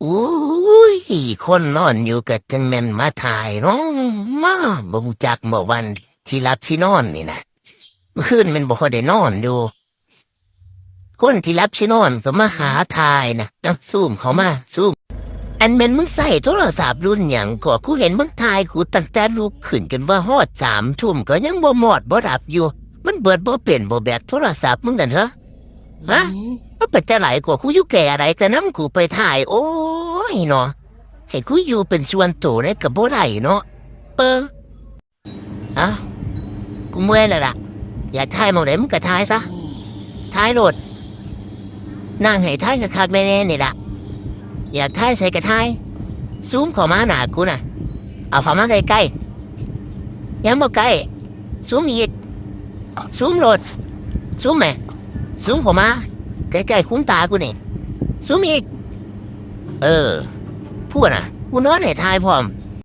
โอ้ยคนนอนอยู่กับจังแม่นมาถ่ายเนาะมาบ่รู้จักบ่วันสิหลับสินอนนี่นะเมื่อคืนมันบ่ค่อยได้นอนอยู่คนที่หลับสินอนก็มาหาถ่ายนะเอาซูมเขามาซูมอันแม่นมึงใส่โทรศัพท์รุ่นหยังก็กูเห็นมึงถ่ายกูตั้งแต่ลุกขึ้นกันว่าฮอด3 ทุ่มก็ยังบ่หมดบ่หลับอยู่มันเบิดบ่เป็นบ่แบกโทรศัพท์มึงนั่นเหรอฮะมันเป็นแต่ไหลกว่ากูอยู่แก่อะไรแต่น้ำกูไปถ่ายโอ้ยเนาะให้กูอยู่เป็นส่วนตัวเนี่ยกับบ่ได้เนาะเปออ่ะกูเมื่อยแล้วล่ะอยากถ่ายหมองไหนมึงก็ถ่ายซะถ่ายโหลดนั่งให้ถ่ายกับคักแน่ๆนี่ล่ะอยากถ่ายใส่กระถ่ายซูมเข้ามาหน้ากูน่ะเอาเข้ามาใกล้ๆยังบ่ใกล้ซูมอีกซูมโหลดซูมแหมซูมเข้ามาใกล้ๆคุ้มตากูนี่ซูมอีกพูดน่ะกูนอนให้ทายพร้อม